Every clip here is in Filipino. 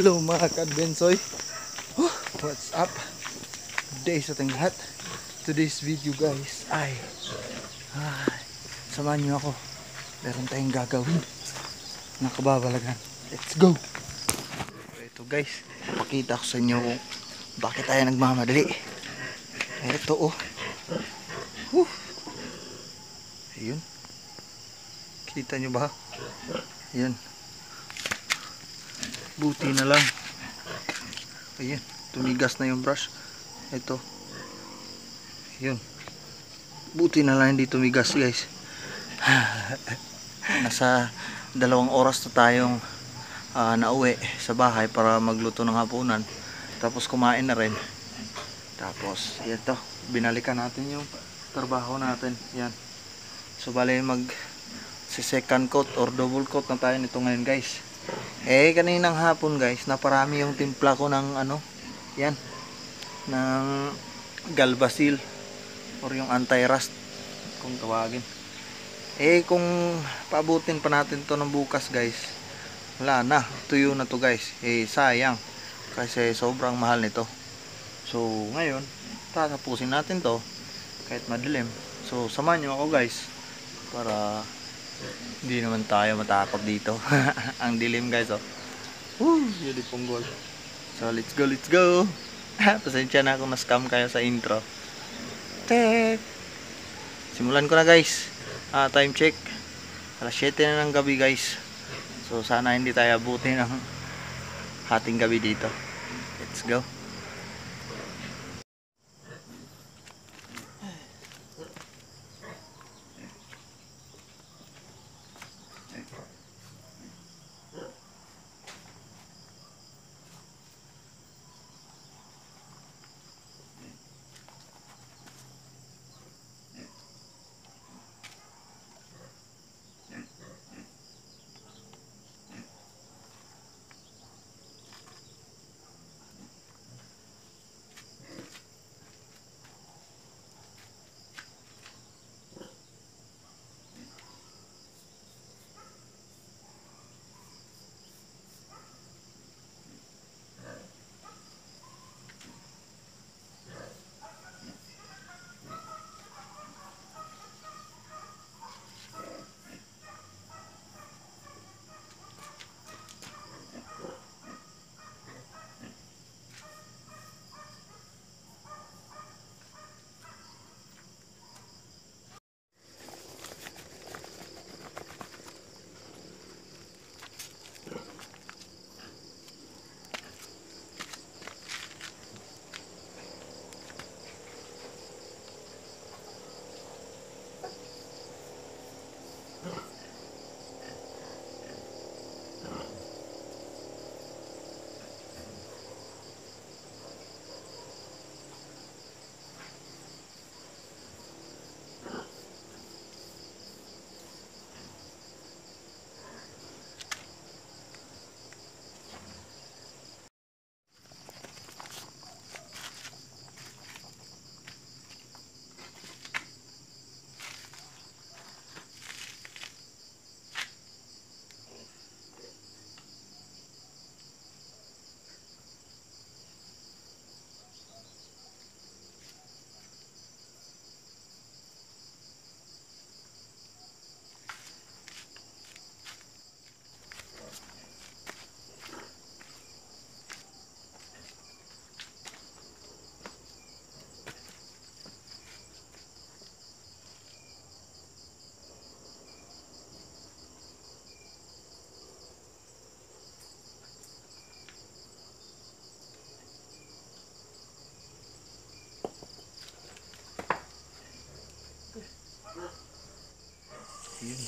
Hello mga kadbensoy. What's up? Good day sa ating lahat. Today's video guys ay samahan nyo ako. Meron tayong gagawin. Nakababalagan. Let's go! Ito guys, pakita ko sa inyo kung bakit tayo nagmamadali. Ito ayun. Kita nyo ba? Ayun. Buti na lang. Ayan, tumigas na yung brush. Ito. Ayun. Buti na lang hindi tumigas guys. Nasa 2 oras na tayong nauwi sa bahay para magluto ng hapunan. Tapos kumain na rin. Tapos, ito. Binalikan natin yung trabaho natin. Yan. So, bali si second coat or double coat na tayo nito ngayon guys. Kaninang hapon guys, naparami yung timpla ko ng yan, ng galbasil or yung anti-rust kung tawagin. Kung paabutin pa natin to ng bukas guys, wala na, tuyo na to guys. Sayang kasi sobrang mahal nito. So ngayon, tatapusin natin to kahit madilim. So samahan nyo ako guys para hindi naman tayo matakot dito. Ang dilim guys yun yung punggol. So let's go. Pasensya na kung na-scam kayo sa intro. Simulan ko na guys. Time check, alas 7 na ng gabi guys. So sana hindi tayo abutin ng hating gabi dito. Let's go.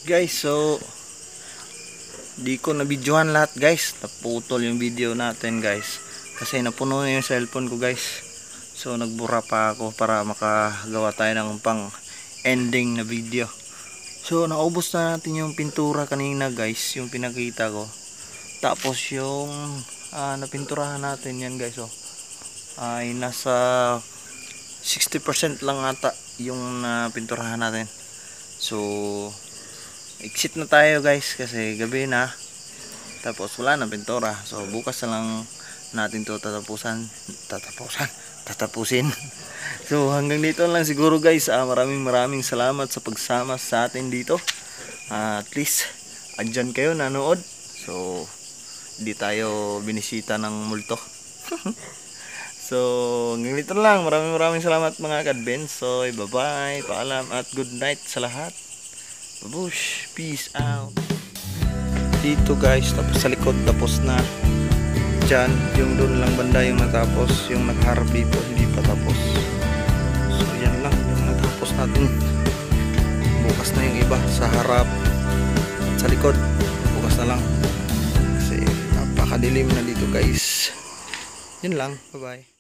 Guys, so di ko na-videohan lahat guys. Naputol yung video natin guys kasi napuno na yung cellphone ko guys. So nagbura pa ako para makagawa tayo ng pang ending na video. So naubos na natin yung pintura kanina guys, yung pinakita ko. Tapos yung napinturahan natin yan guys ay nasa 60% lang ata yung napinturahan natin. So exit na tayo guys kasi gabi na. Tapos wala na pintura. So bukas na lang natin to tatapusin. So hanggang dito lang siguro guys. Maraming salamat sa pagsama sa atin dito. At least andyan kayo nanood. So hindi tayo binisita ng multo. So hanggang dito lang. Maraming salamat mga kadbensoy. Bye bye, paalam at good night sa lahat. Babush, peace out. Dito guys, tapos sa likod tapos na. Diyan, yung doon lang banda yung natapos. Yung nagharap dito hindi pa tapos. So yan lang yung natapos natin. Bukas na yung iba sa harap at sa likod. Bukas na lang kasi napakadilim na dito guys. Yun lang, bye bye.